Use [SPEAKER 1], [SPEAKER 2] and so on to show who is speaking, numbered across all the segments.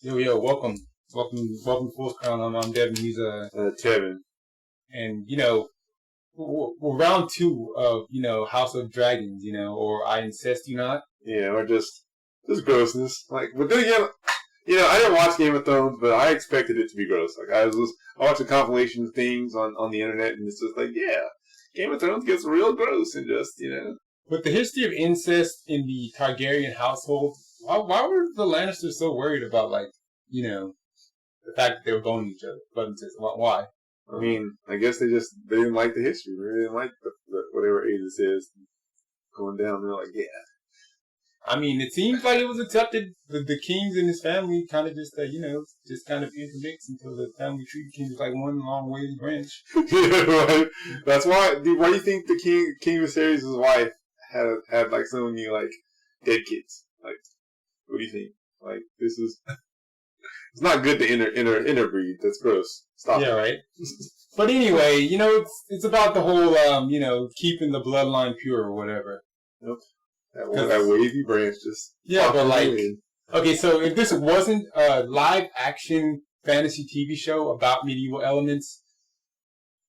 [SPEAKER 1] Yo, welcome to Fourth Crown. I'm Devin. He's
[SPEAKER 2] Tevin.
[SPEAKER 1] And we're round 2 of House of Dragons, or I Incest You Not.
[SPEAKER 2] Yeah, or just grossness. Like, but then again, I didn't watch Game of Thrones, but I expected it to be gross. Like, I watched the compilation things on the internet, and it's just like, yeah, Game of Thrones gets real gross and just
[SPEAKER 1] With the history of incest in the Targaryen household, why were the Lannisters so worried about the fact that they were boning each other? Blood incest. Why?
[SPEAKER 2] I mean, I guess they didn't like the history. They didn't like whatever Aiden says going down. They're like, yeah.
[SPEAKER 1] I mean, it seems like it was accepted. The kings and his family kind of just kind of intermixed until the family treated kings like one long wavy branch.
[SPEAKER 2] Yeah, right. That's why. Why do you think the King Viserys' wife had like so many like dead kids? Like, what do you think? Like, this is it's not good to interbreed. That's gross. Stop.
[SPEAKER 1] Yeah, right. But anyway, it's about the whole keeping the bloodline pure or whatever.
[SPEAKER 2] Yep. That wavy branch just...
[SPEAKER 1] Yeah, but okay, so if this wasn't a live-action fantasy TV show about medieval elements,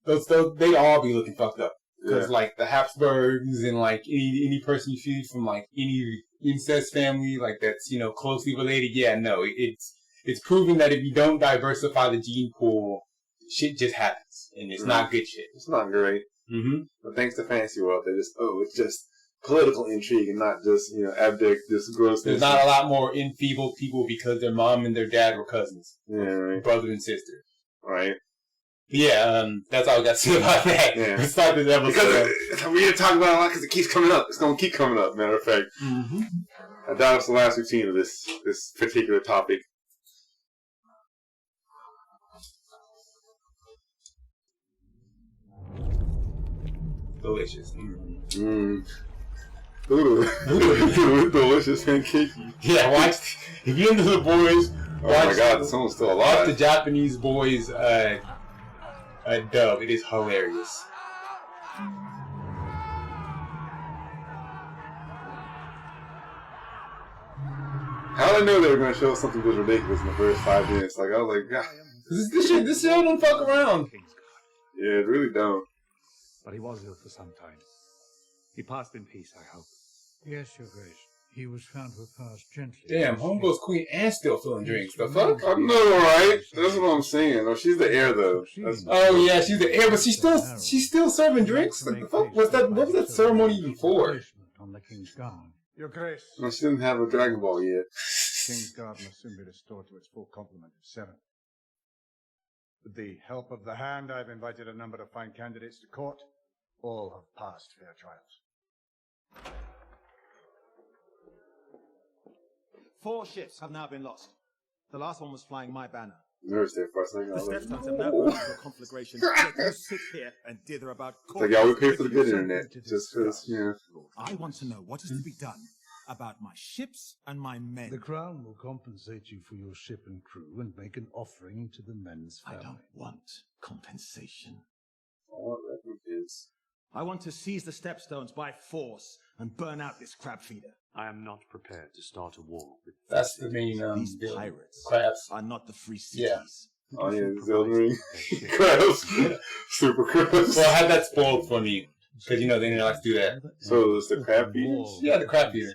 [SPEAKER 1] they'd all be looking fucked up. Because, the Habsburgs and, any person you see from, any incest family, that's, closely related, it's proven that if you don't diversify the gene pool, shit just happens. And it's not good shit.
[SPEAKER 2] It's not great.
[SPEAKER 1] Mm-hmm.
[SPEAKER 2] But thanks to fantasy world, it's just political intrigue and not just, abject, just grossness.
[SPEAKER 1] There's not a lot more enfeebled people because their mom and their dad were cousins.
[SPEAKER 2] Yeah, right.
[SPEAKER 1] Brother and sister.
[SPEAKER 2] Right.
[SPEAKER 1] Yeah, that's all I got to say about that.
[SPEAKER 2] Yeah.
[SPEAKER 1] Let's start this episode.
[SPEAKER 2] Because we didn't talk about it a lot because it keeps coming up. It's going to keep coming up, matter of fact.
[SPEAKER 1] Mm-hmm.
[SPEAKER 2] I doubt it's the last we've seen of this particular topic.
[SPEAKER 1] Delicious.
[SPEAKER 2] Ooh. Delicious pancake.
[SPEAKER 1] Yeah, watch. If you're into the boys,
[SPEAKER 2] oh my god, someone's still alive.
[SPEAKER 1] Watch the Japanese boys dub. It is hilarious.
[SPEAKER 2] How did I know they were going to show us something that was ridiculous in the first 5 minutes? Like, I was like, God.
[SPEAKER 1] This show don't fuck around.
[SPEAKER 2] Yeah, it really don't.
[SPEAKER 3] But he was ill for some time. He passed in peace, I hope.
[SPEAKER 4] Yes, Your Grace. He was found to have passed gently.
[SPEAKER 1] Damn, Homebo's queen and still filling drinks. The fuck?
[SPEAKER 2] I know, right? That's what I'm saying. Oh, she's the heir, though.
[SPEAKER 1] Oh yeah, she's the heir, but she's still serving drinks. Like, the fuck was that? What was that ceremony before?
[SPEAKER 4] On the King's Guard.
[SPEAKER 3] Your Grace.
[SPEAKER 2] No, she didn't have a Dragon Ball yet.
[SPEAKER 3] King's Guard must soon be restored to its full complement of 7. With the help of the Hand, I've invited a number of fine candidates to court. All have passed fair trials.
[SPEAKER 5] 4 ships have now been lost. The last one was flying my banner.
[SPEAKER 2] Nerves there for a second.
[SPEAKER 5] The Stepstones have now gone into a conflagration. Yet you sit here and dither about.
[SPEAKER 2] It's like, yeah, we pay for the good internet. Just because,
[SPEAKER 5] I want to know what is to be done about my ships and my men.
[SPEAKER 4] The Crown will compensate you for your ship and crew and make an offering to the men's family.
[SPEAKER 5] I don't want compensation.
[SPEAKER 2] I
[SPEAKER 5] I want to seize the Stepstones by force and burn out this crab feeder.
[SPEAKER 3] I am not prepared to start a war with...
[SPEAKER 1] That's the main
[SPEAKER 5] These pirates
[SPEAKER 1] crabs.
[SPEAKER 5] are not the free cities.
[SPEAKER 1] Yeah.
[SPEAKER 2] Oh yeah, Zelda Ring. Crabs. Super crabs.
[SPEAKER 1] Well, I had that spoiled for me because they didn't like to do that.
[SPEAKER 2] So it's the crab feeders?
[SPEAKER 1] Yeah, the crab feeder.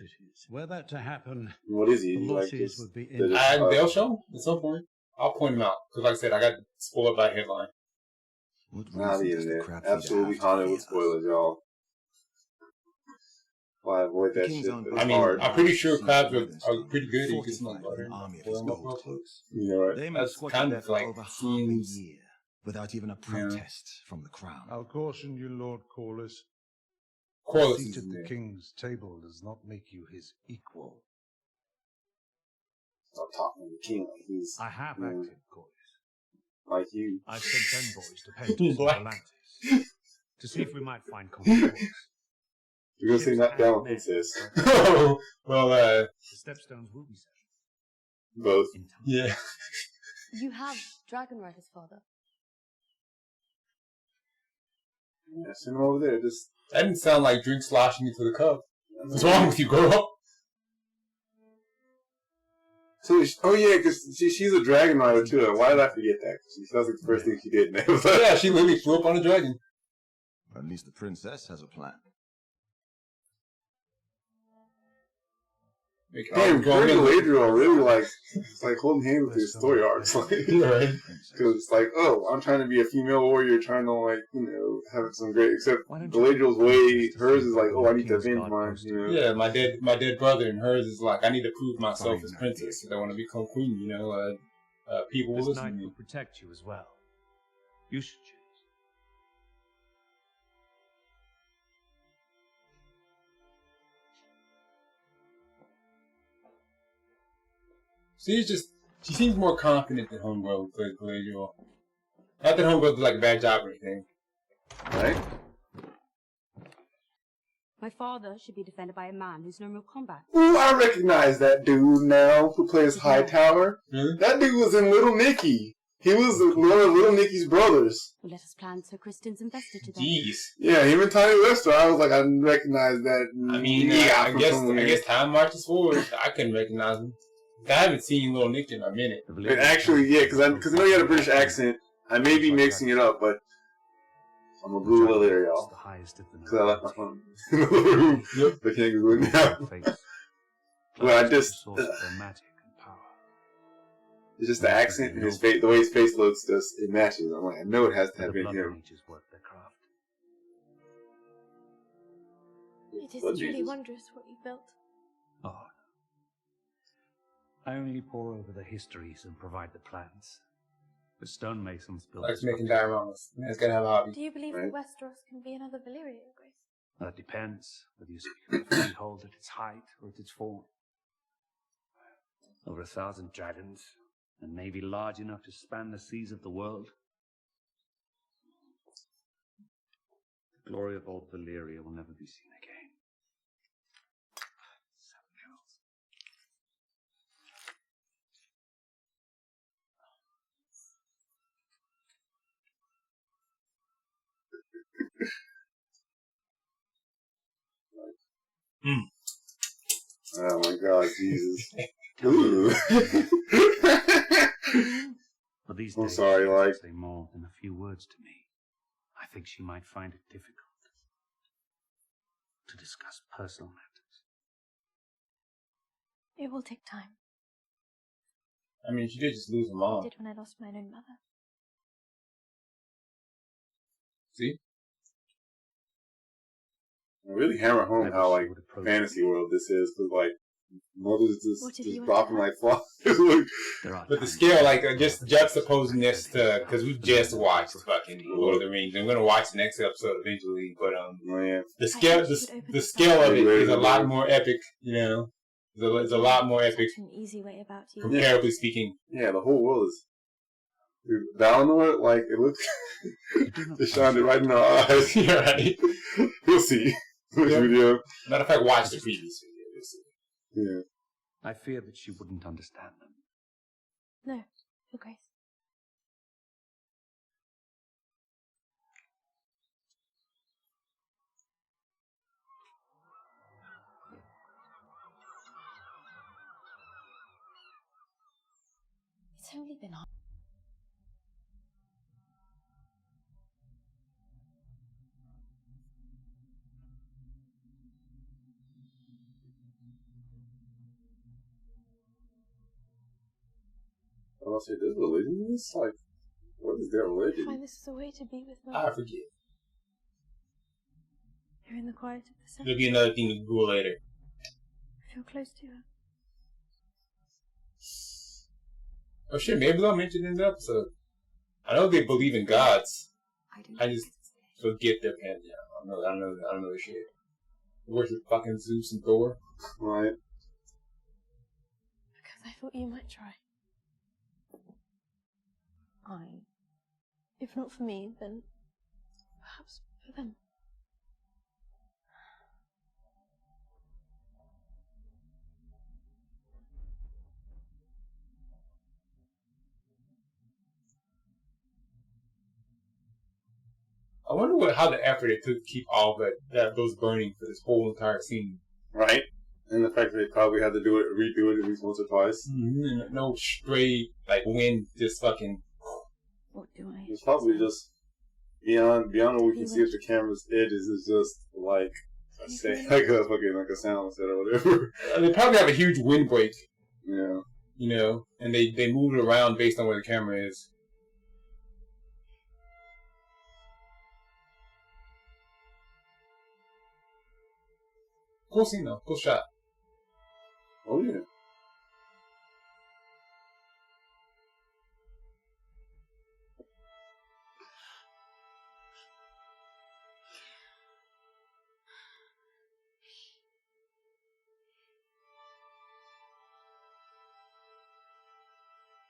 [SPEAKER 4] Were that to happen,
[SPEAKER 2] What is he?
[SPEAKER 4] the
[SPEAKER 2] Like
[SPEAKER 4] losses
[SPEAKER 2] this?
[SPEAKER 4] would be
[SPEAKER 1] They'll show at some point. I'll point him out because, like I said, I got spoiled by headline.
[SPEAKER 2] Nah, the internet. Absolutely haunted with spoilers, y'all. Why avoid that shit?
[SPEAKER 1] I mean, I'm pretty sure crabs are pretty good. You can smell butter.
[SPEAKER 2] You know, right?
[SPEAKER 5] They
[SPEAKER 1] That's kind of like
[SPEAKER 5] over half a
[SPEAKER 1] seems
[SPEAKER 5] year without even a protest from the Crown.
[SPEAKER 4] I'll caution you, Lord Corlys.
[SPEAKER 1] Corlys.
[SPEAKER 4] A seat at the King's table does not make you his equal.
[SPEAKER 2] Stop talking to the king like he's
[SPEAKER 3] I have acted, Corlys.
[SPEAKER 2] like you.
[SPEAKER 3] I've sent boys to Pentos and Atlantis to see if we might find common cause.
[SPEAKER 2] You're gonna say not down, princess.
[SPEAKER 1] Oh, well,
[SPEAKER 3] The Stepstones will be settled.
[SPEAKER 2] Both.
[SPEAKER 3] In time.
[SPEAKER 1] yeah.
[SPEAKER 6] You have dragon riders, father.
[SPEAKER 2] Yeah, send him over there. Just
[SPEAKER 1] That didn't sound like drink sloshing into the cup. What's wrong with you, girl?
[SPEAKER 2] So, because she's a dragon rider too. Why did I forget that? That was like the first thing she did.
[SPEAKER 1] Yeah, she literally flew up on a dragon.
[SPEAKER 7] At least the princess has a plan.
[SPEAKER 2] Damn, Galadriel really like holding hands with his story arcs, like,
[SPEAKER 1] right?
[SPEAKER 2] Because it's like, oh, I'm trying to be a female warrior, trying to have some great. Except Galadriel's way, hers is like, oh, I need to avenge mine.
[SPEAKER 1] Yeah, my dead brother, and hers is like, I need to prove myself as princess because I want to become queen. People will
[SPEAKER 8] this
[SPEAKER 1] listen
[SPEAKER 8] knight
[SPEAKER 1] to me.
[SPEAKER 8] will protect you as well. You should choose.
[SPEAKER 1] She seems more confident than Homegirl with Galadriel. Not that Homegirl did like a bad job or anything.
[SPEAKER 2] Right?
[SPEAKER 6] My father should be defended by a man who's known real combat.
[SPEAKER 2] Ooh, I recognize that dude now who plays Hightower.
[SPEAKER 1] Really?
[SPEAKER 2] That dude was in Little Nicky. He was one of Little Nicky's brothers.
[SPEAKER 6] Well, let us plan so Kristen's invested to them.
[SPEAKER 1] Jeez.
[SPEAKER 2] Yeah, him and Tiny Lester. I was like, I recognize that.
[SPEAKER 1] I mean, I guess time marches forward. I couldn't recognize him. I haven't seen Little Nick in a minute.
[SPEAKER 2] But actually, yeah, because I know he had a British accent. I may be mixing it up, but I'm gonna Google it later, y'all. Because I left my phone in the room. Yep. I can't Google it now. Well, it's just the accent and his face, the way his face looks, it matches. I'm like, I know it has to have been him.
[SPEAKER 9] It is truly wondrous what you built.
[SPEAKER 8] Oh, I only pore over the histories and provide the plans. The stonemasons build.
[SPEAKER 1] Likes making dioramas. That's gonna have a hobby.
[SPEAKER 9] Do you believe that Westeros can be another Valyria, Grace?
[SPEAKER 8] That depends whether you speak of the freehold at its height or at its fall. Over 1,000 dragons, and maybe large enough to span the seas of the world. The glory of old Valyria will never be seen again.
[SPEAKER 2] Oh my God, Jesus! Ooh.
[SPEAKER 8] But these
[SPEAKER 2] I'm
[SPEAKER 8] days,
[SPEAKER 2] sorry,
[SPEAKER 8] she
[SPEAKER 2] like
[SPEAKER 8] doesn't say more than a few words to me. I think she might find it difficult to discuss personal matters.
[SPEAKER 9] It will take time.
[SPEAKER 1] I mean, she did just lose her
[SPEAKER 9] I
[SPEAKER 1] mom.
[SPEAKER 9] did when I lost my own mother.
[SPEAKER 1] See?
[SPEAKER 2] really hammer home how like fantasy world this is, because like mothers just dropping like flies.
[SPEAKER 1] But the scale, like just juxtaposing this to, because we just watched fucking Lord of the Rings, and we're gonna watch the next episode eventually. But the scale of it is a lot more epic. You know, it's a lot more epic.
[SPEAKER 9] An easy way about you.
[SPEAKER 1] Comparably speaking.
[SPEAKER 2] Yeah, the whole world is. Dude, Valinor, like it looks. They shined it right in our eyes.
[SPEAKER 1] Yeah, right.
[SPEAKER 2] You'll see. Video.
[SPEAKER 1] Matter of fact, watch the previous video. You'll see.
[SPEAKER 2] Yeah.
[SPEAKER 8] I fear that she wouldn't understand them.
[SPEAKER 9] No, Your Grace. It's only been on.
[SPEAKER 2] I'll say this religion is like, what is their
[SPEAKER 9] I
[SPEAKER 2] religion?
[SPEAKER 9] find this is a way to be with
[SPEAKER 1] I
[SPEAKER 9] Mother.
[SPEAKER 1] forget.
[SPEAKER 9] You're in the quiet of the
[SPEAKER 1] There'll
[SPEAKER 9] sun.
[SPEAKER 1] be another thing to Google later.
[SPEAKER 9] I feel close to her.
[SPEAKER 1] Oh shit, maybe they'll mention it in the episode. I know they believe in gods. I just forget their pantheon. I don't know their shit. Worship fucking Zeus and Thor.
[SPEAKER 2] Right.
[SPEAKER 9] Because I thought you might try. If not for me, then perhaps for them.
[SPEAKER 1] I wonder how the effort it took to keep all those burning for this whole entire scene.
[SPEAKER 2] Right. And the fact that they probably had to redo it at least once or twice.
[SPEAKER 1] Mm-hmm. No stray, like, wind just fucking...
[SPEAKER 9] What do I...
[SPEAKER 2] It's probably just beyond what we can see at the camera's edges is just like a sound set or whatever.
[SPEAKER 1] They probably have a huge windbreak.
[SPEAKER 2] Yeah.
[SPEAKER 1] You know, and they move it around based on where the camera is. Cool scene though. Cool shot.
[SPEAKER 2] Oh yeah.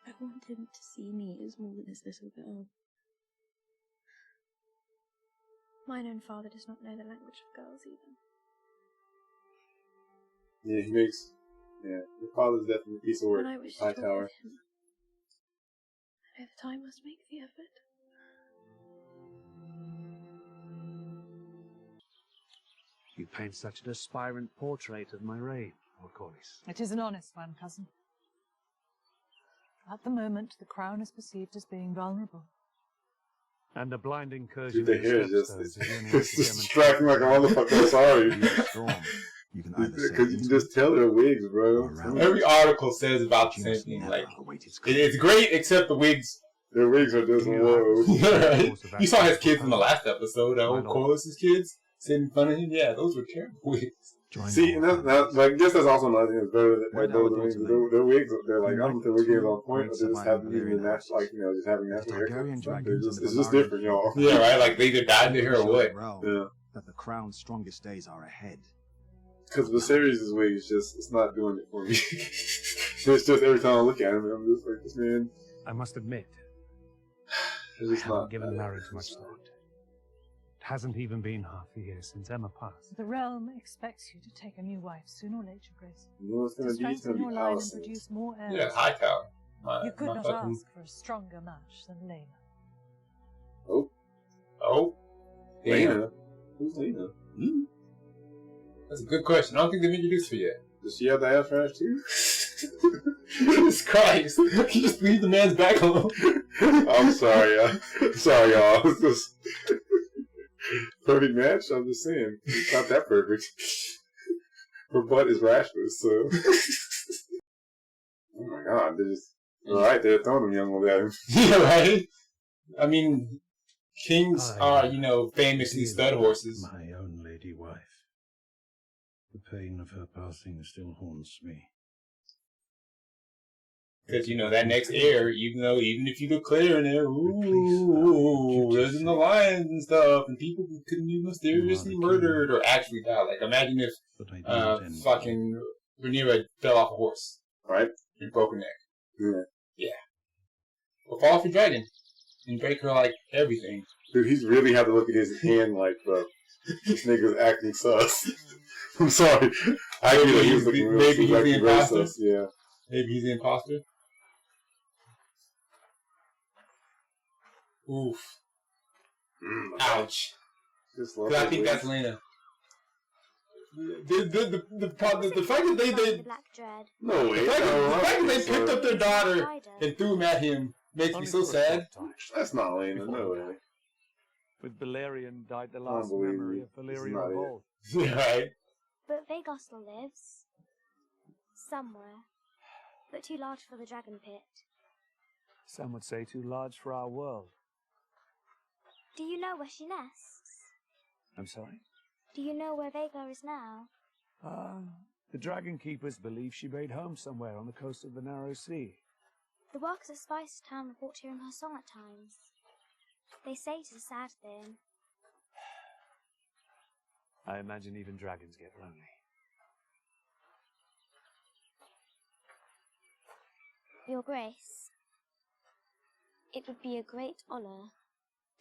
[SPEAKER 9] I want him to see me as more than his little girl. Mine own father does not know the language of girls either.
[SPEAKER 2] Yeah, he makes... Yeah, your father's definitely a piece of work.
[SPEAKER 9] And I wish to
[SPEAKER 2] High
[SPEAKER 9] talk
[SPEAKER 2] tower.
[SPEAKER 9] with him. I know that I must make the effort.
[SPEAKER 8] You paint such an aspirant portrait of my reign, Lord Corlys.
[SPEAKER 10] It is an honest one, cousin. At the moment, the crown is perceived as being vulnerable.
[SPEAKER 8] And a blind incursion
[SPEAKER 2] Dude, the hair is
[SPEAKER 8] stepstones
[SPEAKER 2] it's just distracting like a motherfucker. Sorry.
[SPEAKER 7] You can either say
[SPEAKER 2] Because you can just tell they're wigs, bro.
[SPEAKER 1] Every article says about the same thing. Like, it's great, except the wigs.
[SPEAKER 2] Their wigs are just whoa.
[SPEAKER 1] Right? You saw his kids in the last episode. Old Corlys' kids sitting in front of him. Yeah, those were terrible wigs.
[SPEAKER 2] See, and that's like, I guess that's also another thing that's better than those wigs. Their wigs, they're like, I don't think we're getting on point, but they just haven't even natural, like, you know, just having natural hair. It's just different, y'all.
[SPEAKER 1] Yeah, right? Like, they either dyed their hair or what?
[SPEAKER 2] Yeah.
[SPEAKER 7] That the crown's strongest days are ahead.
[SPEAKER 2] Because the series' wig is just, it's not doing it for me. It's just every time I look at him, I'm just like, this man.
[SPEAKER 8] I must admit,
[SPEAKER 2] I
[SPEAKER 8] haven't given marriage much thought. It hasn't even been half a year since Emma passed.
[SPEAKER 10] The realm expects you to take a new wife sooner or later, Grace.
[SPEAKER 2] You know what's going
[SPEAKER 10] To
[SPEAKER 2] to be? It's going
[SPEAKER 10] strengthen
[SPEAKER 2] to
[SPEAKER 10] your
[SPEAKER 2] be
[SPEAKER 10] line and
[SPEAKER 2] Allison.
[SPEAKER 10] produce more heirs.
[SPEAKER 1] Yeah, high tower.
[SPEAKER 10] You could not ask for a stronger match than Lena.
[SPEAKER 1] Oh?
[SPEAKER 2] Lena? Who's Lena?
[SPEAKER 1] That's a good question. I don't think they've introduced her yet.
[SPEAKER 2] Does she have the ass rash too?
[SPEAKER 1] Jesus Christ. Can you just leave the man's back alone?
[SPEAKER 2] I'm sorry, sorry, y'all. It's just perfect match. I'm just saying, it's not that perfect. Her butt is rashless, so. Oh my God, they're just right there throwing them young ones at him.
[SPEAKER 1] Yeah, right. I mean, kings are, you know, famously stud horses.
[SPEAKER 4] My own lady wife. The pain of her passing still haunts me.
[SPEAKER 1] Because, you know, that next heir, even if you declare in there, ooh, there's in the lions and stuff, and people could be mysteriously murdered or actually die. Like, imagine if fucking Rhaenyra fell off a horse, right? And broke her neck. Yeah. Or fall off a dragon and break her, like, everything.
[SPEAKER 2] Dude, he's really had to look at his hand like, bro, this nigga's acting sus. I'm sorry.
[SPEAKER 1] Maybe he's the imposter.
[SPEAKER 2] Yeah.
[SPEAKER 1] Maybe he's the imposter. Oof. Ouch. I think that's Lena. The fact that they
[SPEAKER 2] no way.
[SPEAKER 1] The fact that they picked up their daughter and threw him at him makes me so sad.
[SPEAKER 2] That's not Lena, no way.
[SPEAKER 11] With Balerion died the last memory of Valyrian revolt.
[SPEAKER 1] Right.
[SPEAKER 12] But Vhagar still lives. Somewhere. But too large for the dragon pit.
[SPEAKER 11] Some would say too large for our world.
[SPEAKER 12] Do you know where she nests?
[SPEAKER 11] I'm sorry?
[SPEAKER 12] Do you know where Vhagar is now?
[SPEAKER 11] The dragon keepers believe she made home somewhere on the coast of the Narrow Sea.
[SPEAKER 12] The workers at Spice Town report hearing her song at times. They say it's a sad thing.
[SPEAKER 11] I imagine even dragons get lonely.
[SPEAKER 12] Your Grace, it would be a great honor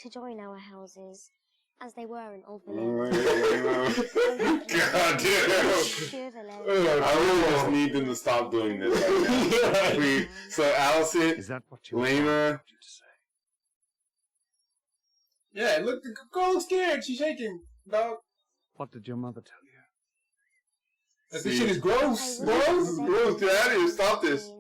[SPEAKER 12] to join our houses as they were in Old Village.
[SPEAKER 2] God damn! I almost need them to stop doing this right now. So Allison,
[SPEAKER 8] is that what you
[SPEAKER 2] Lena.
[SPEAKER 1] Yeah, look, the girl looks scared. She's shaking, dog.
[SPEAKER 8] What did your mother tell you?
[SPEAKER 1] This shit is gross.
[SPEAKER 2] Gross. This is gross. Get out of here. Stop this.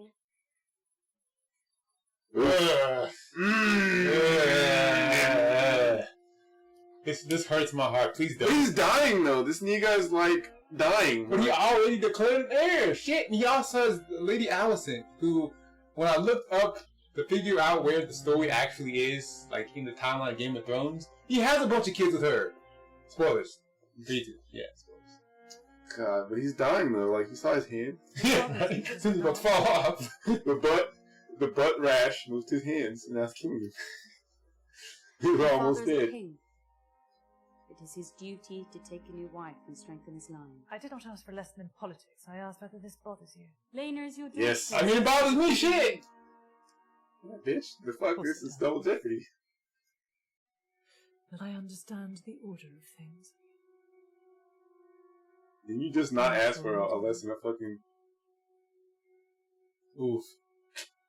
[SPEAKER 1] This hurts my heart. Please don't.
[SPEAKER 2] He's dying though. This nigga's like dying.
[SPEAKER 1] But he already declared heir. Shit. And he also has Lady Alicent, who, when I looked up to figure out where the story actually is, like in the timeline of Game of Thrones, he has a bunch of kids with her. Spoilers. Me too. Yeah, spoilers.
[SPEAKER 2] God, but he's dying though. Like you saw his hand.
[SPEAKER 1] Yeah, he's about to fall off.
[SPEAKER 2] The butt rash moved his hands, and that's killing him. He was almost dead.
[SPEAKER 6] It is his duty to take a new wife and strengthen his line.
[SPEAKER 10] I did not ask for a lesson in politics. I asked whether this bothers you.
[SPEAKER 6] Rhaenyra is your daughter.
[SPEAKER 2] Yes.
[SPEAKER 1] I mean, it bothers me, shit!
[SPEAKER 2] Yeah, bitch, the fuck, this is double jeopardy.
[SPEAKER 10] But I understand the order of things.
[SPEAKER 2] Did you just not ask for a lesson of fucking...
[SPEAKER 1] Oof.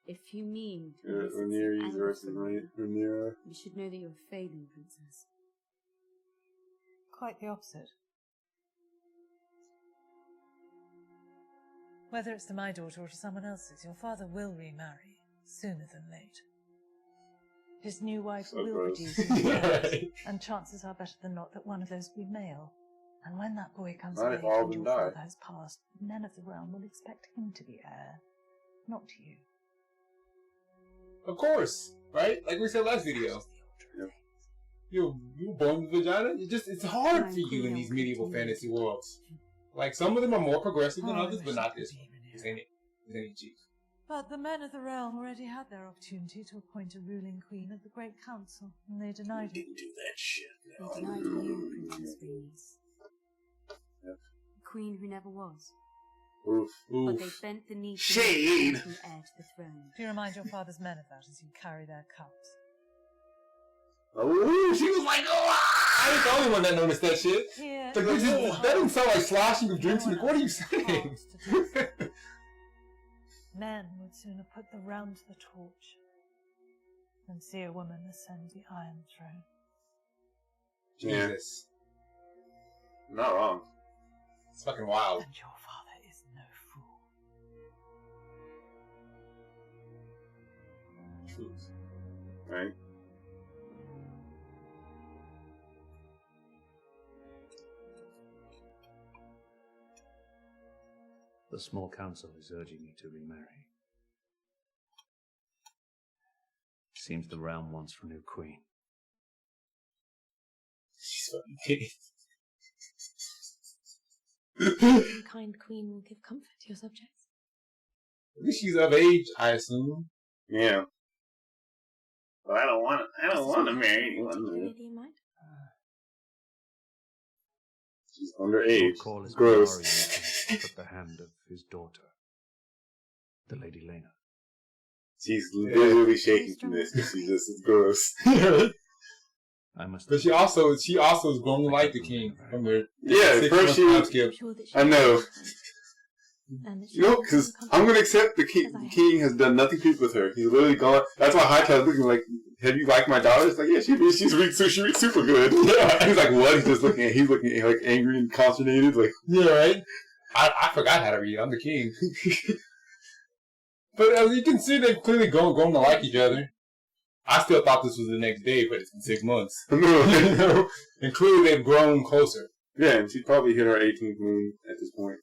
[SPEAKER 6] If you mean
[SPEAKER 2] Rhaenyra versus Rhaenyra.
[SPEAKER 6] you should know that you're failing, princess.
[SPEAKER 10] Quite the opposite. Whether it's to my daughter or to someone else's, your father will remarry, sooner than late. His new wife will produce his and chances are better than not that one of those will be male. And when that boy comes of age and your father has passed, men of the realm will expect him to be heir, not you.
[SPEAKER 1] Of course, right? Like we said last video.
[SPEAKER 2] Yep.
[SPEAKER 1] You born with a vagina? It's hard for you in these medieval fantasy worlds. Like, some of them are more progressive than others, but not this one. This ain't chief.
[SPEAKER 10] But the men of the realm already had their opportunity to appoint a ruling queen of the Great Council, and they denied it.
[SPEAKER 2] Didn't do that shit. No.
[SPEAKER 6] They denied you, Princess Rhaenys.
[SPEAKER 2] Yep.
[SPEAKER 6] The queen who never was.
[SPEAKER 2] Oof.
[SPEAKER 6] But they bent the knee to
[SPEAKER 2] Shade!
[SPEAKER 6] the heir to the throne.
[SPEAKER 10] Do you remind your father's men of that as you carry their cups?
[SPEAKER 2] Oh, she was like, oh!
[SPEAKER 1] I ain't the only one that noticed that shit.
[SPEAKER 10] Here,
[SPEAKER 1] Like, that didn't sound like sloshing of drinks. Like, what are you saying?
[SPEAKER 10] Men would sooner put the realm to the torch than see a woman ascend the Iron Throne.
[SPEAKER 1] Jesus.
[SPEAKER 2] Not wrong.
[SPEAKER 1] It's fucking wild.
[SPEAKER 10] And your father is no fool.
[SPEAKER 1] Truth.
[SPEAKER 2] Right?
[SPEAKER 8] The small council is urging me to remarry. Seems the realm wants for a new queen.
[SPEAKER 1] She's fucking kidding.
[SPEAKER 9] A kind queen will give comfort to your subjects.
[SPEAKER 1] At least she's of age, I assume.
[SPEAKER 2] Yeah. But I don't want to marry anyone.
[SPEAKER 9] Lady in mind?
[SPEAKER 2] She's underage.
[SPEAKER 8] Corlys
[SPEAKER 2] Gross.
[SPEAKER 8] offered the hand of his daughter, the Lady Lena.
[SPEAKER 2] She's literally shaking from this because she's just gross.
[SPEAKER 8] I must.
[SPEAKER 1] But she also is grown to like the king from her.
[SPEAKER 2] Yeah, first she was. I know. You know, because I'm gonna accept the king has done nothing creepy with her. He's literally gone. That's why Hightower's looking like, have you liked my daughter? It's like, yeah, she reads super good. Yeah. He's like, what? He's looking like angry and consternated. Like,
[SPEAKER 1] yeah, right. I forgot how to read. I'm the king. But as you can see, they've clearly grown to like each other. I still thought this was the next day, but it's been 6 months. And clearly they've grown closer.
[SPEAKER 2] Yeah, and she's probably hit her 18th moon at this point.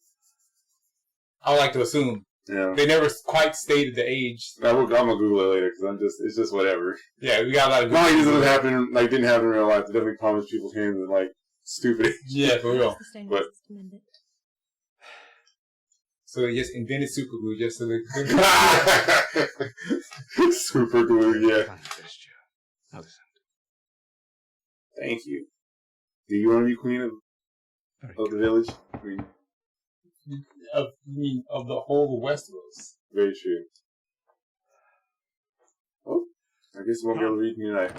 [SPEAKER 1] I like to assume.
[SPEAKER 2] Yeah.
[SPEAKER 1] They never quite stated the age.
[SPEAKER 2] I'm gonna Google it later because it's just whatever.
[SPEAKER 1] Yeah, we got a lot of.
[SPEAKER 2] Not like this doesn't happen, like didn't happen in real life. They definitely promised people's hands and like stupid age.
[SPEAKER 1] Yeah, for real.
[SPEAKER 2] But
[SPEAKER 1] so they just invented super glue just so they could.
[SPEAKER 2] Super glue, yeah. Thank you. Do you want to be queen of the village?
[SPEAKER 1] Of the whole of Westeros.
[SPEAKER 2] Very true. Oh, I guess we won't be able to read me tonight.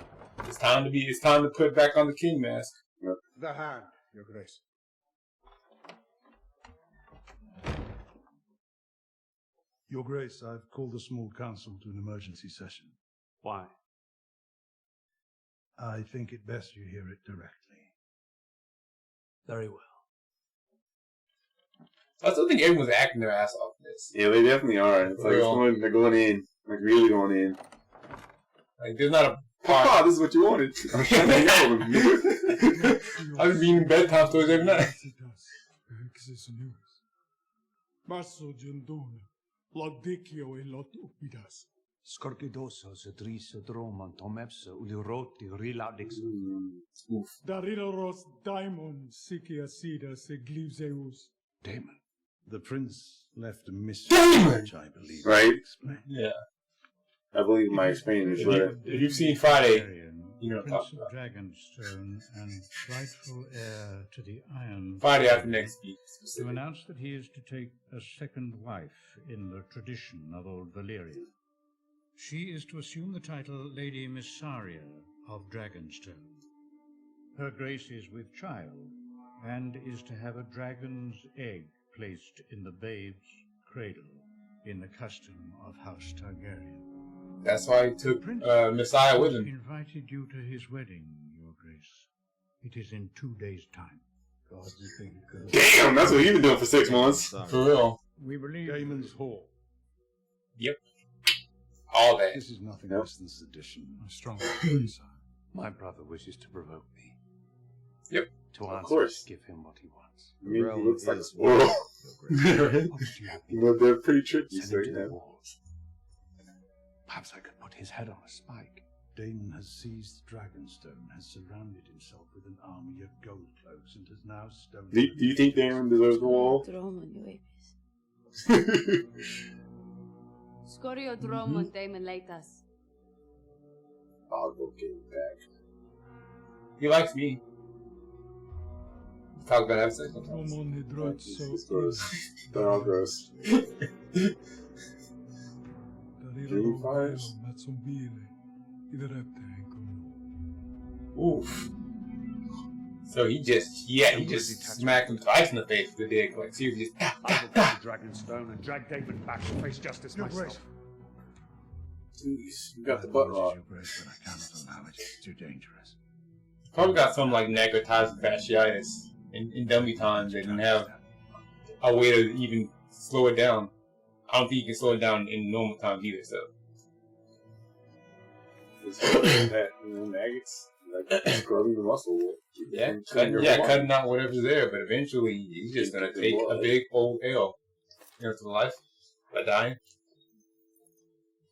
[SPEAKER 1] It's time to put back on the king mask.
[SPEAKER 2] Yep.
[SPEAKER 3] The hand, Your Grace.
[SPEAKER 4] Your Grace, I've called the small council to an emergency session.
[SPEAKER 8] Why?
[SPEAKER 4] I think it best you hear it directly.
[SPEAKER 8] Very well.
[SPEAKER 1] I still think everyone's acting their ass off in this.
[SPEAKER 2] Yeah, they definitely are. It's like they're going in, like really going in.
[SPEAKER 1] Like there's not a
[SPEAKER 2] Papa, this is what you wanted. I'm trying to hang out with you.
[SPEAKER 1] I've been reading bedtime stories every night.
[SPEAKER 8] Scorpidoso se trisa droman tomepsa uliroti rilaudix.
[SPEAKER 13] Dariloros Daemon sikiasida se glivzeus.
[SPEAKER 4] Daemon. The prince left a mystery, which I believe.
[SPEAKER 2] Right?
[SPEAKER 1] Yeah.
[SPEAKER 2] I believe my experience is right.
[SPEAKER 1] If you've seen Friday, you know what I'm
[SPEAKER 4] Prince
[SPEAKER 1] talking
[SPEAKER 4] of
[SPEAKER 1] about.
[SPEAKER 4] Dragonstone and rightful heir to the Iron
[SPEAKER 1] Friday after next week.
[SPEAKER 4] to announce that he is to take a second wife in the tradition of old Valyria. She is to assume the title Lady Missaria of Dragonstone. Her grace is with child, and is to have a dragon's egg placed in the babe's cradle, in the custom of House Targaryen.
[SPEAKER 1] That's why he took Messiah with him.
[SPEAKER 4] Invited you to his wedding, Your Grace. It is in 2 days' time. God's big girl.
[SPEAKER 2] Damn, that's what he's been doing for 6 months.
[SPEAKER 1] For real.
[SPEAKER 4] We believe Daemon's Hall.
[SPEAKER 1] Yep. All that.
[SPEAKER 4] This is nothing less than sedition. I strongly My brother wishes to provoke me.
[SPEAKER 1] Yep.
[SPEAKER 8] To
[SPEAKER 2] Of
[SPEAKER 8] answer,
[SPEAKER 2] course.
[SPEAKER 8] give him what he wants.
[SPEAKER 2] I mean, he looks like a squirrel. You know, they're pretty tricky
[SPEAKER 8] Send him
[SPEAKER 2] right
[SPEAKER 8] to the
[SPEAKER 2] now.
[SPEAKER 8] walls. Perhaps I could put his head on a spike.
[SPEAKER 4] Daemon has seized Dragonstone, has surrounded himself with an army of gold cloaks, and has now stolen...
[SPEAKER 2] Do you think Daemon deserves the wall?
[SPEAKER 6] Scorio Dromon Daemon Leitas.
[SPEAKER 2] I'll go get him back.
[SPEAKER 1] He likes me. Talk about having sex.
[SPEAKER 2] It's gross. They're all gross. Dream fires?
[SPEAKER 1] Oof. So he just smacked him twice in the face with the dick. Like, seriously, just,
[SPEAKER 11] I will go to Dragonstone and drag Daemon back to face justice myself.
[SPEAKER 2] Jeez, you got the butt rock.
[SPEAKER 4] Your Grace, but I cannot allow it. It's too dangerous.
[SPEAKER 1] Probably got some like necrotizing fasciitis. In dummy times, they didn't have a way to even slow it down. I don't think you can slow it down in normal times either. So
[SPEAKER 2] It's that, maggots, like scrubbing the muscle.
[SPEAKER 1] cutting out whatever's there. But eventually, he's just gonna take a big old L. You know, to life by dying.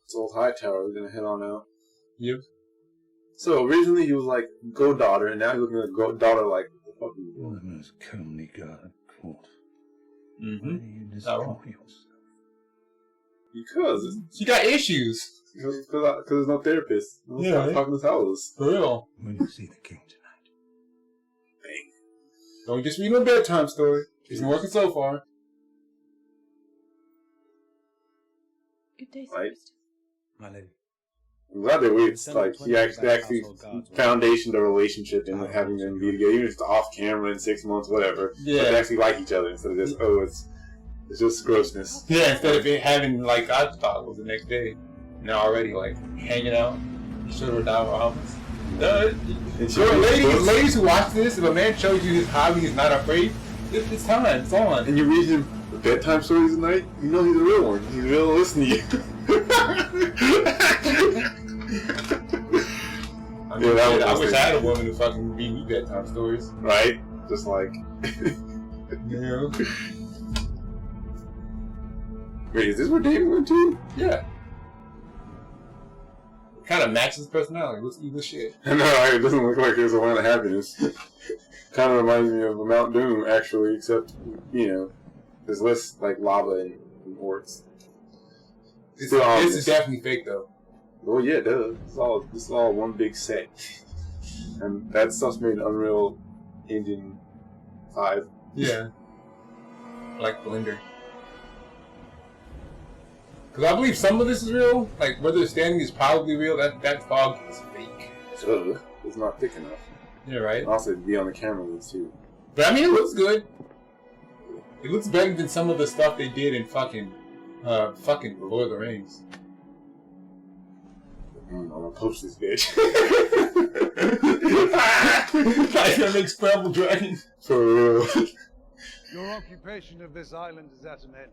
[SPEAKER 2] It's old Hightower. We're gonna head on out.
[SPEAKER 1] Yep.
[SPEAKER 2] So originally he was like go daughter, and now he's looking at go daughter like the fuck you doing?
[SPEAKER 4] The most comely girl at court.
[SPEAKER 1] Mm-hmm.
[SPEAKER 4] Why do you destroy yourself?
[SPEAKER 2] Because
[SPEAKER 1] she got issues.
[SPEAKER 2] Because there's no therapist.
[SPEAKER 1] Yeah, right?
[SPEAKER 2] Talking to Howlers.
[SPEAKER 1] For real.
[SPEAKER 4] Will you see the king tonight?
[SPEAKER 2] Bang.
[SPEAKER 1] Don't just read no bedtime story. It's been working so far.
[SPEAKER 9] Good day,
[SPEAKER 2] Right.
[SPEAKER 9] My lady.
[SPEAKER 2] I'm glad that it's like he actually foundationed the relationship and having them be together, even if it's off camera in 6 months, whatever.
[SPEAKER 1] Yeah.
[SPEAKER 2] But they actually like each other instead of just it's just grossness.
[SPEAKER 1] Yeah, instead of it having like I thought it was the next day. Now already like hanging out. Should have died arms. Ladies who watch this, if a man shows you his hobby, he's not afraid. It's time. It's on.
[SPEAKER 2] And you read him bedtime stories at night, you know he's a real one. He's real to listen to you.
[SPEAKER 1] I mean, I wish I had a woman who fucking read me bedtime stories.
[SPEAKER 2] Right? Just like.
[SPEAKER 1] Yeah.
[SPEAKER 2] Wait, is this where David went to?
[SPEAKER 1] Yeah. Kind of matches his personality. Looks evil shit.
[SPEAKER 2] I know, right? It doesn't look like there's a land of happiness. Kind of reminds me of Mount Doom, actually, except, there's less, like, lava and orcs.
[SPEAKER 1] This is definitely fake, though.
[SPEAKER 2] Well, yeah, it does. This is all one big set. And that stuff's made in Unreal Engine 5.
[SPEAKER 1] Yeah. Like Blender. Because I believe some of this is real. Like, whether the standing is probably real, that fog is fake.
[SPEAKER 2] It's not thick enough.
[SPEAKER 1] Yeah, right?
[SPEAKER 2] Also, it'd be on the camera lens, too.
[SPEAKER 1] But, I mean, it looks good. It looks better than some of the stuff they did in fucking Lord of the Rings.
[SPEAKER 2] I'm gonna post this bitch.
[SPEAKER 1] I'm gonna make scrambled dragons.
[SPEAKER 2] For real.
[SPEAKER 3] Your occupation of this island is at an end.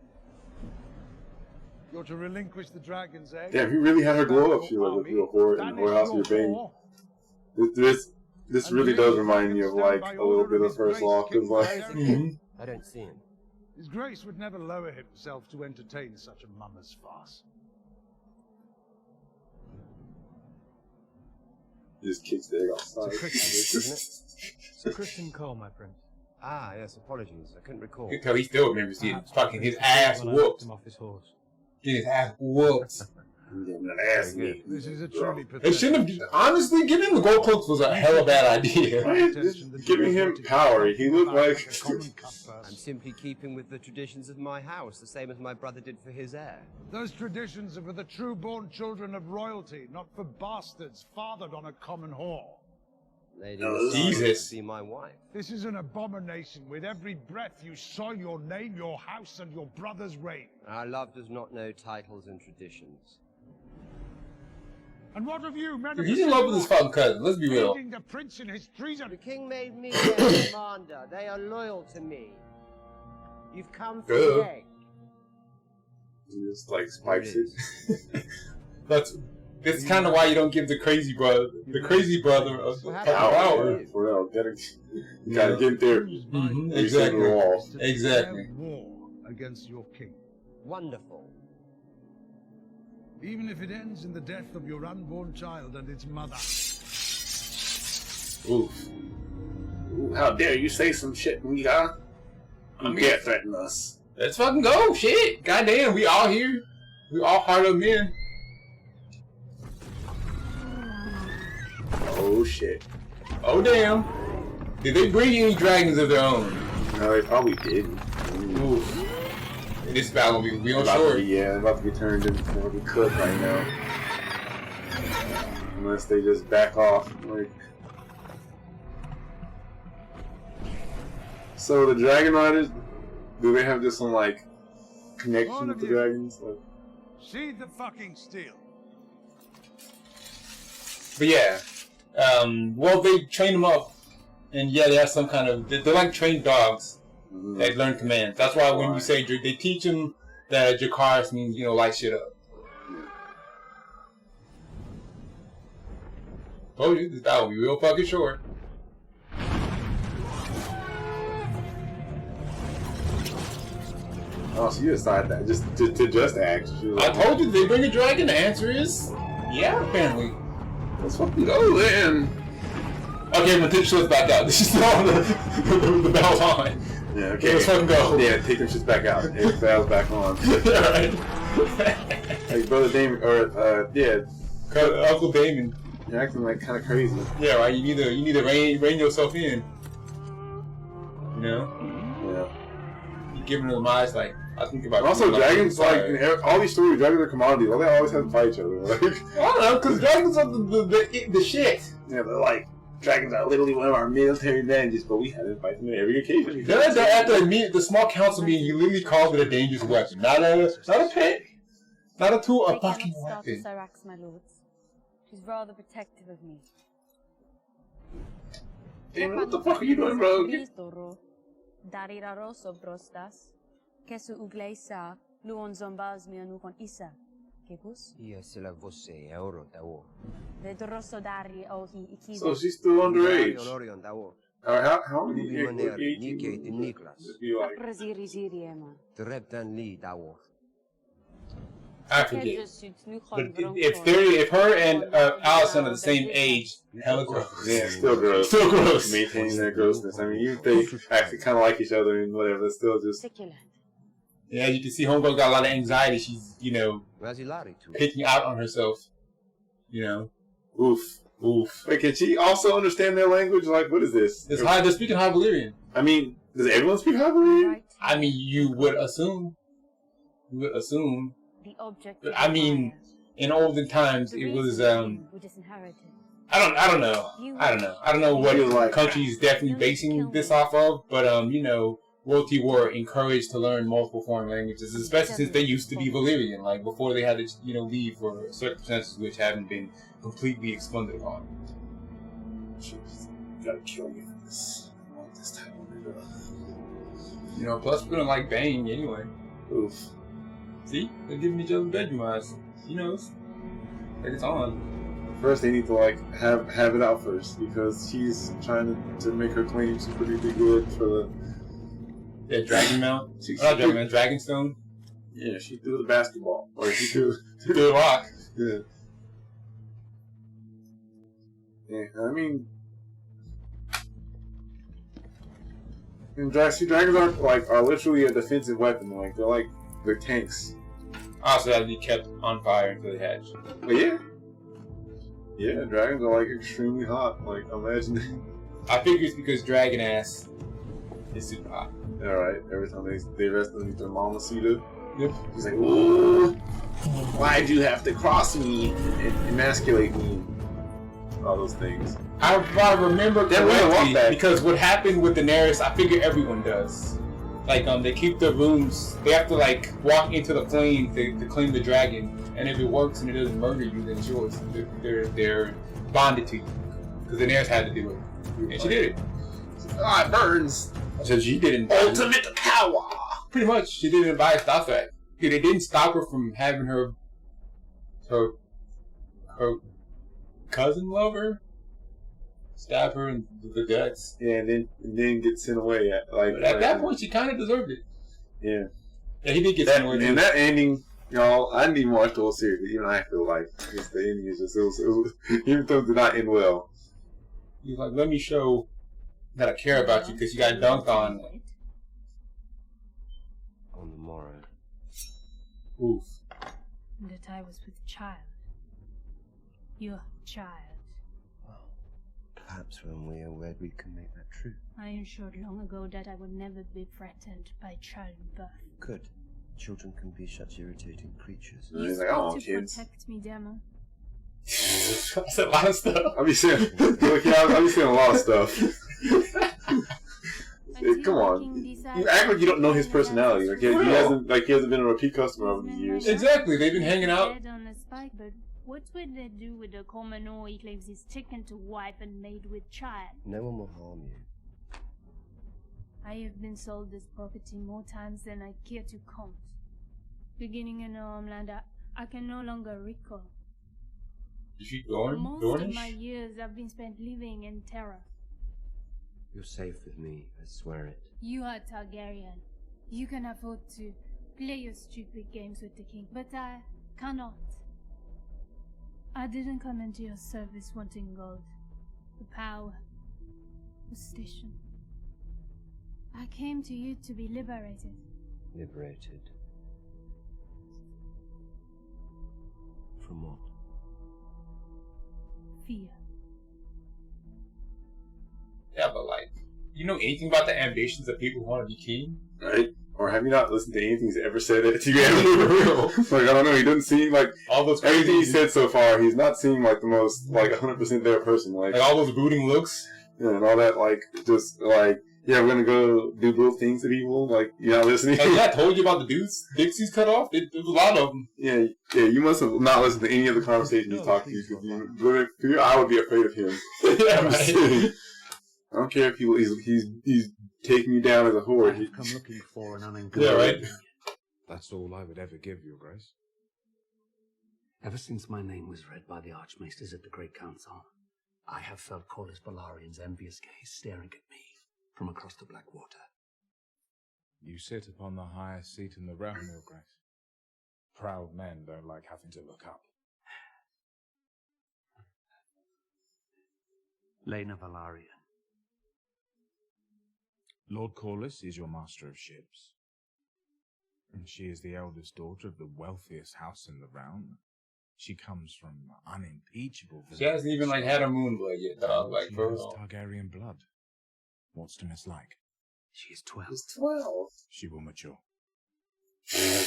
[SPEAKER 3] You're to relinquish the dragon's egg.
[SPEAKER 2] Damn, he really had her glow up. She was a real whore in the whorehouse of your bane. This really does remind me of like a little bit of First Law, because like
[SPEAKER 14] I don't see him.
[SPEAKER 3] His Grace would never lower himself to entertain such a mummer's farce.
[SPEAKER 2] just kicks the egg outside.
[SPEAKER 14] It's a Christian Cole, my prince. Ah, yes, apologies. I couldn't recall.
[SPEAKER 1] You can tell he still remembers getting fucking his ass whooped.
[SPEAKER 14] Him off his horse.
[SPEAKER 1] Get his ass whooped.
[SPEAKER 3] This is a truly pathetic.
[SPEAKER 1] They shouldn't have. Honestly, giving him the gold cloaks was a hella bad idea.
[SPEAKER 2] Just giving him power. He looked like.
[SPEAKER 14] I'm simply keeping with the traditions of my house, the same as my brother did for his heir.
[SPEAKER 3] Those traditions are for the true-born children of royalty, not for bastards fathered on a common whore.
[SPEAKER 14] Lady
[SPEAKER 1] Jesus.
[SPEAKER 14] Be my wife.
[SPEAKER 3] This is an abomination. With every breath you soil your name, your house, and your brother's reign.
[SPEAKER 14] Our love does not know titles and traditions.
[SPEAKER 3] And what of you, men?
[SPEAKER 1] He's in love with his fucking cousin. Let's be real.
[SPEAKER 3] The prince in his treason.
[SPEAKER 14] The king made me their commander. They are loyal to me. You've come for the egg.
[SPEAKER 2] He just like spikes it.
[SPEAKER 1] That's kind of why you don't give the crazy brother power.
[SPEAKER 2] You gotta get there.
[SPEAKER 1] Exactly.
[SPEAKER 3] War against your king.
[SPEAKER 14] Wonderful.
[SPEAKER 3] Even if it ends in the death of your unborn child and its mother.
[SPEAKER 2] Oof. Ooh, how dare you say some shit, nigga? You can't threaten us.
[SPEAKER 1] Let's fucking go, shit. Goddamn, we all here. We all hard up men.
[SPEAKER 2] Oh shit.
[SPEAKER 1] Oh damn. Did they bring any dragons of their own?
[SPEAKER 2] No, they probably didn't.
[SPEAKER 1] Oof. This battle will be on short.
[SPEAKER 2] Yeah, about to be turned into what we could right now. Unless they just back off. Like. So the Dragon Riders, do they have just some like connection with the dragons? Like...
[SPEAKER 3] See the fucking steel.
[SPEAKER 1] But yeah. Well, they train them up, and yeah, they have some kind of. They're like trained dogs. They learn commands. That's why when you say they teach them that Jakaris means, you know, light shit up. Told you, this battle will be real fucking short.
[SPEAKER 2] Oh, so you decided that just to act.
[SPEAKER 1] I told you they bring a dragon. The answer is yeah, apparently.
[SPEAKER 2] Let's fucking go then.
[SPEAKER 1] Okay, I'm gonna take shorts back out. This is still on the bell's on.
[SPEAKER 2] Yeah, okay.
[SPEAKER 1] Let's fucking go.
[SPEAKER 2] Yeah, take them shits back out. Take the bells back on.
[SPEAKER 1] Alright.
[SPEAKER 2] Like Brother Daemon, or yeah,
[SPEAKER 1] Uncle Daemon.
[SPEAKER 2] You're acting like kind of crazy.
[SPEAKER 1] Yeah, right. You need to rein yourself in. You know.
[SPEAKER 2] Yeah.
[SPEAKER 1] You're giving them eyes like I think about.
[SPEAKER 2] Also, dragons like in all these stories, dragons are commodities. Well, they always have to fight each other. Like,
[SPEAKER 1] I don't know, because dragons are the shit.
[SPEAKER 2] Yeah, but like. Dragons are literally one of our military advantages, but we had to fight them on every occasion.
[SPEAKER 1] At the small council meeting, you literally called it a dangerous weapon, not a pet, not a tool, a fucking weapon.
[SPEAKER 6] Syrax, my lords. She's rather protective of me.
[SPEAKER 2] Damn, what the fuck are you doing, bro?
[SPEAKER 6] Darira rosso brostas, kesu ugleisa, luon zombaz mi anukon isa.
[SPEAKER 14] Iya sila você euro dawo.
[SPEAKER 2] So she's still underage. How many years?
[SPEAKER 1] I forget. But if her and Allison are the same age, hella gross.
[SPEAKER 2] Yeah, still gross. Still gross. Maintaining their grossness. I mean, they actually kind of like each other and whatever. It's still just.
[SPEAKER 1] Yeah, you can see Homegirl got a lot of anxiety. She's, you know, picking out on herself. You know.
[SPEAKER 2] Oof. Wait, can she also understand their language? Like, what is this?
[SPEAKER 1] They're speaking High Valyrian.
[SPEAKER 2] I mean, does everyone speak High Valyrian?
[SPEAKER 1] I mean, you would assume.
[SPEAKER 6] The object.
[SPEAKER 1] But I mean, in olden times, it was I don't know. I don't know what country's definitely basing this off of, but you know. Royalty were encouraged to learn multiple foreign languages, especially since they used to be Valyrian, like before they had to, you know, leave for circumstances which haven't been completely expunged upon.
[SPEAKER 2] Jeez, you gotta kill me for this. I want this type of
[SPEAKER 1] You know, plus we don't like bang anyway.
[SPEAKER 2] Oof.
[SPEAKER 1] See? They're giving each other bedroom eyes. He knows. Like it's on.
[SPEAKER 2] First, they need to like have it out first because she's trying to make her claims pretty good for the
[SPEAKER 1] Dragon Mount. Not Dragon Mount, Dragonstone.
[SPEAKER 2] Yeah, she threw the basketball, or she threw
[SPEAKER 1] the rock.
[SPEAKER 2] Yeah. Yeah, I mean, and dragons are literally a defensive weapon. Like they're tanks.
[SPEAKER 1] Also, that to be kept on fire until they hatch.
[SPEAKER 2] But yeah, dragons are like extremely hot. Like imagine.
[SPEAKER 1] I figure it's because dragon ass is super hot.
[SPEAKER 2] All right, every time they rest underneath their mama cedar.
[SPEAKER 1] Yep.
[SPEAKER 2] She's like, ooh, why'd you have to cross me and emasculate me? All those things.
[SPEAKER 1] I remember correctly, because what happened with Daenerys, I figure everyone does. Like, they keep their rooms, they have to, like, walk into the flame to claim the dragon, and if it works and it doesn't murder you, then it's yours. They're bonded to you. Because Daenerys had to do it. And she did it.
[SPEAKER 2] Ah, it burns.
[SPEAKER 1] So she didn't.
[SPEAKER 2] Ultimate power!
[SPEAKER 1] Pretty much, she didn't buy a stop that. They didn't stop her from having her cousin lover stab her in the guts.
[SPEAKER 2] Yeah, and then get sent away.
[SPEAKER 1] But at that point, she kind of deserved it.
[SPEAKER 2] Yeah.
[SPEAKER 1] Yeah, he did get sent away.
[SPEAKER 2] And that ending, y'all, I didn't even watch the whole series. Even I feel like the ending is just, it was even though it did not end well.
[SPEAKER 1] He was like, let me show that I care about you because you got dunked on.
[SPEAKER 14] On the morrow.
[SPEAKER 1] Oof.
[SPEAKER 9] That I was with child. Your child.
[SPEAKER 14] Perhaps when we are wed, we can make that true.
[SPEAKER 9] I ensured long ago that I would never be threatened by childbirth.
[SPEAKER 14] Good. Children can be such irritating creatures.
[SPEAKER 9] You
[SPEAKER 2] like, oh,
[SPEAKER 9] to
[SPEAKER 2] kids.
[SPEAKER 9] protect me, Daemon.
[SPEAKER 1] That's a lot of stuff.
[SPEAKER 2] I'll be saying a lot of stuff. Come on, you act like you don't know his personality. Like he hasn't been a repeat customer over the years.
[SPEAKER 1] Exactly, they've been hanging out.
[SPEAKER 9] But what would they do with the Commoner he claims he's taken to wife and made with child?
[SPEAKER 14] No one will harm you.
[SPEAKER 9] I have been sold this property more times than I care to count. Beginning in a homeland I can no longer recall.
[SPEAKER 1] Is she
[SPEAKER 9] Most
[SPEAKER 1] Dornish?
[SPEAKER 9] of my years have been spent living in terror.
[SPEAKER 14] You're safe with me, I swear it.
[SPEAKER 9] You are Targaryen. You can afford to play your stupid games with the king, but I cannot. I didn't come into your service wanting gold, the power, the station. I came to you to be liberated.
[SPEAKER 14] Liberated? From what?
[SPEAKER 9] Fear.
[SPEAKER 2] Yeah, but like,
[SPEAKER 1] you know anything about the ambitions of people who want to be king?
[SPEAKER 2] Right? Or have you not listened to anything he's ever said to you? Like, I don't know, he doesn't seem like
[SPEAKER 1] all those
[SPEAKER 2] everything he said so far, he's not seeming like the most, like, 100% there person. Like
[SPEAKER 1] all those brooding looks?
[SPEAKER 2] Yeah, and all that, like, just, like, yeah, we're gonna go do brutal things to people. Like, you're not listening.
[SPEAKER 1] Like, yeah, I told you about the dudes, dicks cut off. There was a lot of them.
[SPEAKER 2] Yeah, you must have not listened to any of the conversations he's talking to you. I would be afraid of him.
[SPEAKER 1] Yeah, right.
[SPEAKER 2] I don't care if he's taking you down as a whore.
[SPEAKER 11] I've come looking for an unencouraged.
[SPEAKER 1] Yeah, right.
[SPEAKER 3] That's all I would ever give your grace.
[SPEAKER 8] Ever since my name was read by the Archmaesters at the Great Council, I have felt Corlys Valarian's envious gaze staring at me from across the black water.
[SPEAKER 3] You sit upon the highest seat in the realm, your grace. Proud men don't like having to look up.
[SPEAKER 8] Rhaenyra Valarian.
[SPEAKER 3] Lord Corlys is your master of ships. And she is the eldest daughter of the wealthiest house in the realm. She comes from unimpeachable village.
[SPEAKER 1] She hasn't even, like, had a moonblood yet, dog. Like,
[SPEAKER 3] she
[SPEAKER 1] for
[SPEAKER 3] has
[SPEAKER 1] real.
[SPEAKER 3] Targaryen blood. What's to mislike?
[SPEAKER 8] She is 12.
[SPEAKER 2] She's 12.
[SPEAKER 3] She will mature.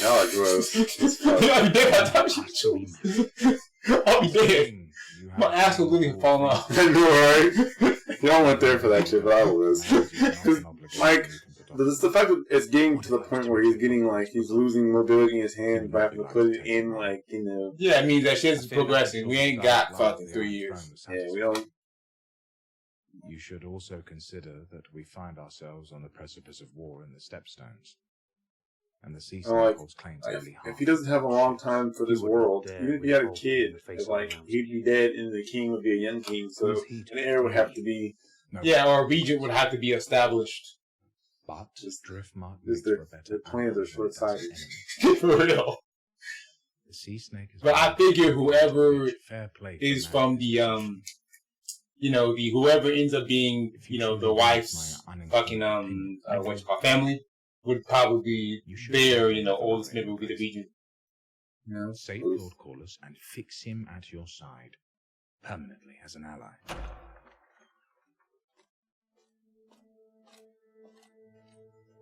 [SPEAKER 2] Now I gross.
[SPEAKER 1] I'll be dead by the time she I'll be dead. My ass will literally fall off.
[SPEAKER 2] I know, right? Y'all went there for that shit, but I was. Like, the fact that it's getting to the point where he's getting, like, he's losing mobility in his hand by having to put it in, like, you know.
[SPEAKER 1] Yeah, it means that shit's progressing. We ain't got fucking 3 years.
[SPEAKER 2] Yeah, we don't.
[SPEAKER 15] You should also consider that we find ourselves on the precipice of war in the Stepstones. And the sea snake holds claim to early harm.
[SPEAKER 2] If he doesn't have a long time for this world, even if he had a kid, he'd be dead and the king would be a young king, so an heir would have to be...
[SPEAKER 1] Yeah, or a regent would have to be established.
[SPEAKER 15] But Driftmark
[SPEAKER 2] their plans are short-sighted.
[SPEAKER 1] For real.
[SPEAKER 15] The sea snake is...
[SPEAKER 1] But I figure whoever is from the, whoever ends up being, the wife's fucking, what's it called, family, would probably be their, oldest member would be the regent.
[SPEAKER 15] Save Lord Corlys and fix him at your side, permanently as an ally.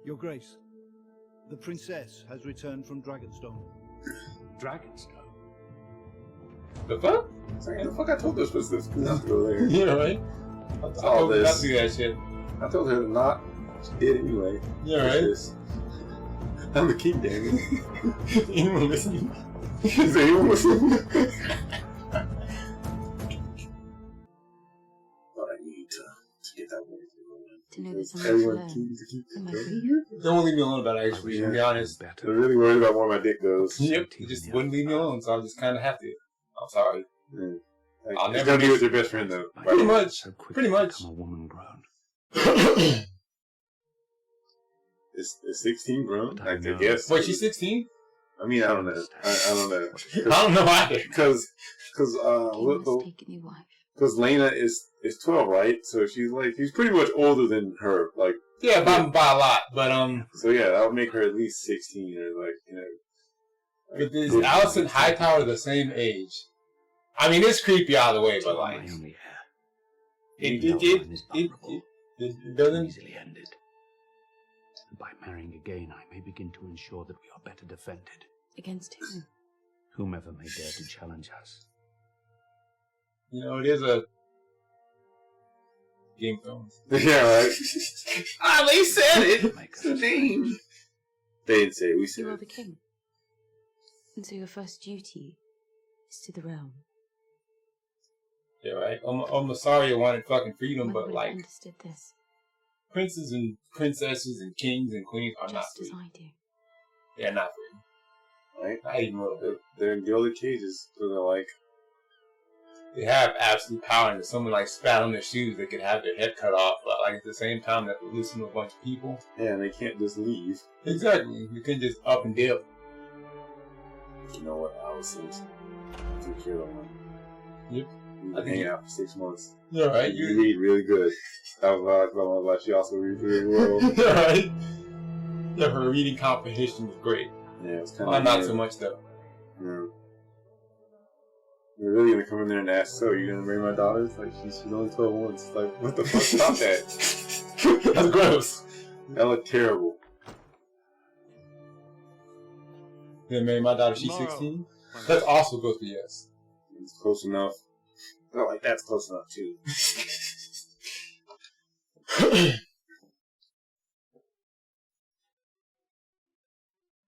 [SPEAKER 16] Your Grace, the princess has returned from Dragonstone.
[SPEAKER 8] Dragonstone?
[SPEAKER 2] The fuck? The fuck I told this was this not go there.
[SPEAKER 1] Yeah, right? I told her not to do that shit.
[SPEAKER 2] I told her to not. She did anyway.
[SPEAKER 1] Yeah, right?
[SPEAKER 2] I'm the king, Damon.
[SPEAKER 1] Anyone listening?
[SPEAKER 2] Is anyone listening? But I need to get that way.
[SPEAKER 6] To know that
[SPEAKER 2] Everyone
[SPEAKER 1] don't leave me alone about it, actually, to be honest.
[SPEAKER 2] They're really worried about where my dick goes.
[SPEAKER 1] Yep, you just wouldn't leave me alone, so I just kind of have to. I'm sorry. I'll
[SPEAKER 2] It's
[SPEAKER 1] never
[SPEAKER 2] gonna be with your best friend, though.
[SPEAKER 1] Pretty much. Pretty much.
[SPEAKER 8] I'm a woman grown.
[SPEAKER 2] Is 16 grown? I guess.
[SPEAKER 1] Wait, she's 16?
[SPEAKER 2] I mean, I don't know. I don't know.
[SPEAKER 1] I don't know either.
[SPEAKER 2] Because Lena is 12, right? So she's pretty much older than her, like.
[SPEAKER 1] Yeah, by a lot, but
[SPEAKER 2] So yeah, that would make her at least 16, or
[SPEAKER 1] But is Alicent Hightower the same age? I mean, it's creepy either way, but like, it doesn't
[SPEAKER 8] easily ended. And by marrying again, I may begin to ensure that we are better defended.
[SPEAKER 6] Against whom?
[SPEAKER 8] Whomever may dare to challenge us.
[SPEAKER 1] It is a Game of Thrones.
[SPEAKER 2] Yeah, right. They said it. It's the name. They didn't say it. We said
[SPEAKER 6] You are
[SPEAKER 2] it.
[SPEAKER 6] the king. And so your first duty is to the realm.
[SPEAKER 1] Yeah, right. Mysaria wanted fucking freedom,
[SPEAKER 6] When
[SPEAKER 1] but
[SPEAKER 6] we
[SPEAKER 1] like,
[SPEAKER 6] understood this,
[SPEAKER 1] princes and princesses and kings and queens are not
[SPEAKER 6] just as
[SPEAKER 1] free.
[SPEAKER 6] I do.
[SPEAKER 1] They're not free.
[SPEAKER 2] Right?
[SPEAKER 1] Not even a little bit.
[SPEAKER 2] They're in gilded cages, so they're like.
[SPEAKER 1] They have absolute power, and if someone like spat on their shoes, they could have their head cut off. But like at the same time, that they listen to a bunch of people.
[SPEAKER 2] Yeah, and they can't just leave.
[SPEAKER 1] Exactly. You couldn't just up and dip.
[SPEAKER 2] You know what? Alicent took care of them.
[SPEAKER 1] Yep.
[SPEAKER 2] You've been hanging out for 6 months.
[SPEAKER 1] Yeah, right.
[SPEAKER 2] You read really good. That was what I felt like. She also reads really well.
[SPEAKER 1] Yeah, right. Yeah, her reading comprehension was great.
[SPEAKER 2] Yeah, it was kind
[SPEAKER 1] of. Not so much though.
[SPEAKER 2] Yeah. You're really gonna come in there and ask, so you're gonna marry my daughter? It's like she's only 12 months. It's like, what the fuck? Stop that.
[SPEAKER 1] That's gross.
[SPEAKER 2] That looked terrible.
[SPEAKER 1] Yeah, marry my daughter. She's 16. That's also goes to yes.
[SPEAKER 2] It's close enough. Not like that's close enough too.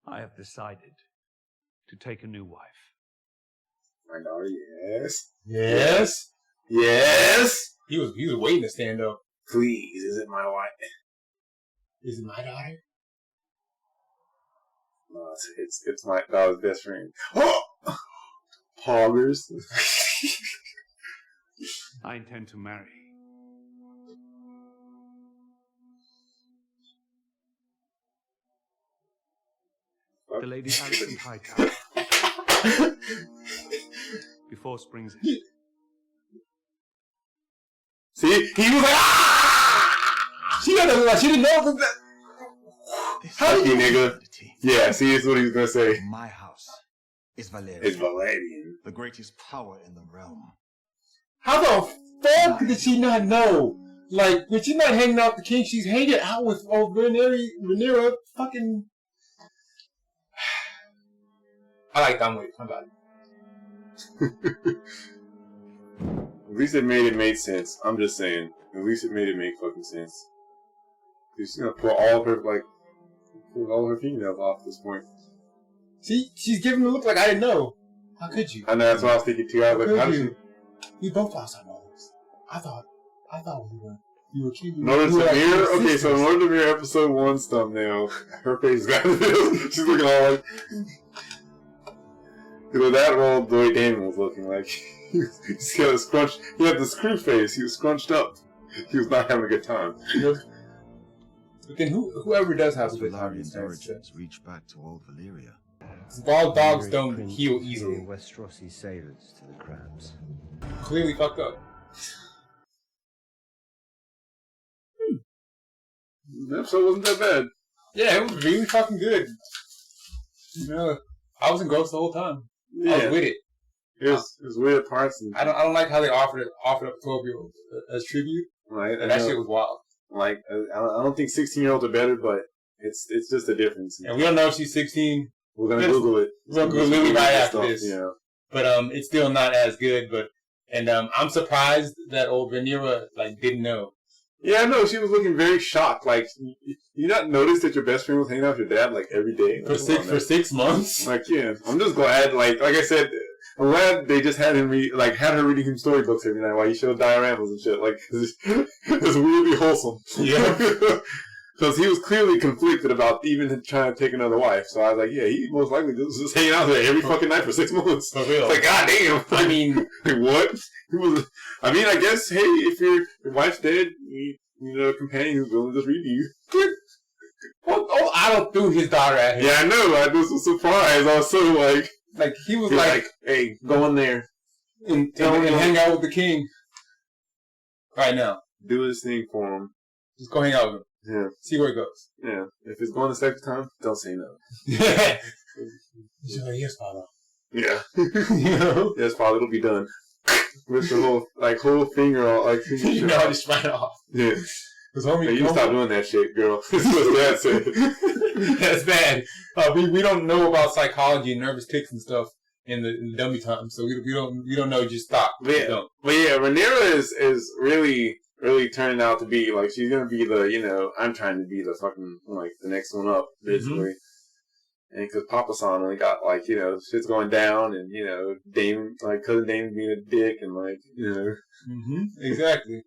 [SPEAKER 11] I have decided to take a new wife.
[SPEAKER 2] My daughter, yes.
[SPEAKER 1] Yes.
[SPEAKER 2] Yes.
[SPEAKER 1] He was waiting to stand up.
[SPEAKER 2] Please, is it my wife?
[SPEAKER 1] Is it my daughter?
[SPEAKER 2] No, it's my daughter's best friend. Oh! Poggers.
[SPEAKER 11] I intend to marry. The Lady Alicent Hightower. Before spring's end.
[SPEAKER 2] See? He was like, ah! She didn't know that. How did you, nigga? Yeah, see, that's what he was gonna say.
[SPEAKER 7] My house is Valerian.
[SPEAKER 2] It's Valerian.
[SPEAKER 7] The greatest power in the realm.
[SPEAKER 1] How the fuck did she not know? Like, when she's not hanging out with the king, she's hanging out with Rhaenyra fucking... I like that movie. How about it?
[SPEAKER 2] At least it made sense. I'm just saying. At least it make fucking sense. She's gonna pull all her fingernails off at this point.
[SPEAKER 1] See, she's giving me a look like I didn't know. How could you?
[SPEAKER 2] I know, that's what I was thinking too. I was like, how did you?
[SPEAKER 1] We both lost our moles. I thought I thought you were keeping.
[SPEAKER 2] Northern Samir? Okay, so Northern Samir episode 1's thumbnail. Her face got she's looking all like. You know, that old boy Daemon was looking like. He's got a scrunch. He had the screw face. He was scrunched up. He was not having a good time.
[SPEAKER 1] But then whoever does have a good time.
[SPEAKER 7] Valerian's origins reach back to old Valyria.
[SPEAKER 1] Wild dogs don't heal easily.
[SPEAKER 17] Westerosi sailors to the crabs.
[SPEAKER 1] Clearly fucked up.
[SPEAKER 2] The episode wasn't that bad.
[SPEAKER 1] Yeah, it was really fucking good. You know, I was engrossed the whole time.
[SPEAKER 2] Yeah.
[SPEAKER 1] I was with it.
[SPEAKER 2] It was weird parts. And
[SPEAKER 1] I don't like how they offered up 12-year-olds as tribute.
[SPEAKER 2] Right,
[SPEAKER 1] and that shit was wild.
[SPEAKER 2] Like, I don't think 16-year-olds are better, but it's just a difference.
[SPEAKER 1] And we don't know if she's 16.
[SPEAKER 2] We're gonna Google it.
[SPEAKER 1] We're gonna Google Lily right after this.
[SPEAKER 2] Yeah.
[SPEAKER 1] But it's still not as good. But I'm surprised that old Rhaenyra didn't know.
[SPEAKER 2] Yeah, no, she was looking very shocked. Like, you not notice that your best friend was hanging out with your dad every day
[SPEAKER 1] for 6 months.
[SPEAKER 2] Like, yeah, I'm just glad. Like I said, I'm glad they just had him had her reading him storybooks every night while he showed dioramas and shit. Like, it's weirdly wholesome.
[SPEAKER 1] Yeah.
[SPEAKER 2] Because he was clearly conflicted about even trying to take another wife. So I was like, yeah, he most likely just hanging out there every fucking night for 6 months.
[SPEAKER 1] For real.
[SPEAKER 2] Like, goddamn.
[SPEAKER 1] I mean,
[SPEAKER 2] like, what? I guess, hey, if your wife's dead, you need a companion who's willing to just read to you.
[SPEAKER 1] Oh, I don't threw his daughter at him.
[SPEAKER 2] Yeah, I know. I was so surprised. I was so
[SPEAKER 1] like he was like,
[SPEAKER 2] hey, go in there
[SPEAKER 1] and hang out with the king right now.
[SPEAKER 2] Do this thing for him.
[SPEAKER 1] Just go hang out with him.
[SPEAKER 2] Yeah.
[SPEAKER 1] See where it goes.
[SPEAKER 2] Yeah. If it's going the second time, don't say no.
[SPEAKER 1] Yeah. She's like, yes, Father.
[SPEAKER 2] Yeah.
[SPEAKER 1] You know?
[SPEAKER 2] Yes, Father, it'll be done. With the whole finger all
[SPEAKER 1] you know, just right off.
[SPEAKER 2] Yeah.
[SPEAKER 1] Homie,
[SPEAKER 2] you stop doing that shit, girl. That's what Dad said.
[SPEAKER 1] That's bad. We don't know about psychology and nervous tics and stuff in the dummy time, so we don't know. Just stop.
[SPEAKER 2] But yeah, Rhaenyra is really turning out to be she's gonna be the I'm trying to be the fucking the next one up basically. Mm-hmm. And because Papa San only got shit's going down, and Daemon cousin Daemon being a dick, and
[SPEAKER 1] Mm-hmm. Exactly.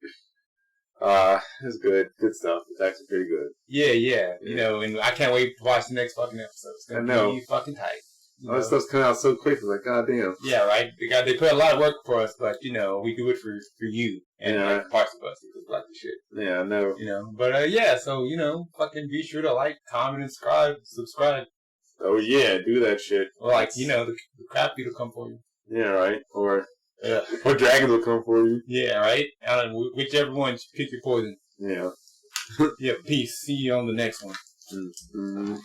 [SPEAKER 2] It's good stuff. It's actually pretty good.
[SPEAKER 1] Yeah. And I can't wait to watch the next fucking episode. It's gonna be fucking tight.
[SPEAKER 2] All this stuff's coming out so quick. It's like, goddamn.
[SPEAKER 1] Yeah, right. They put a lot of work for us, but we do it for you and parts of us because like the shit.
[SPEAKER 2] Yeah, I know.
[SPEAKER 1] But yeah. So fucking be sure to like, comment, and subscribe.
[SPEAKER 2] Oh yeah, do that shit.
[SPEAKER 1] Or the crap beat will come for you.
[SPEAKER 2] Yeah, right. Or dragons will come for you.
[SPEAKER 1] Yeah, right. Whichever one, pick your poison.
[SPEAKER 2] Yeah.
[SPEAKER 1] Yeah. Peace. See you on the next one.
[SPEAKER 2] Mm-hmm.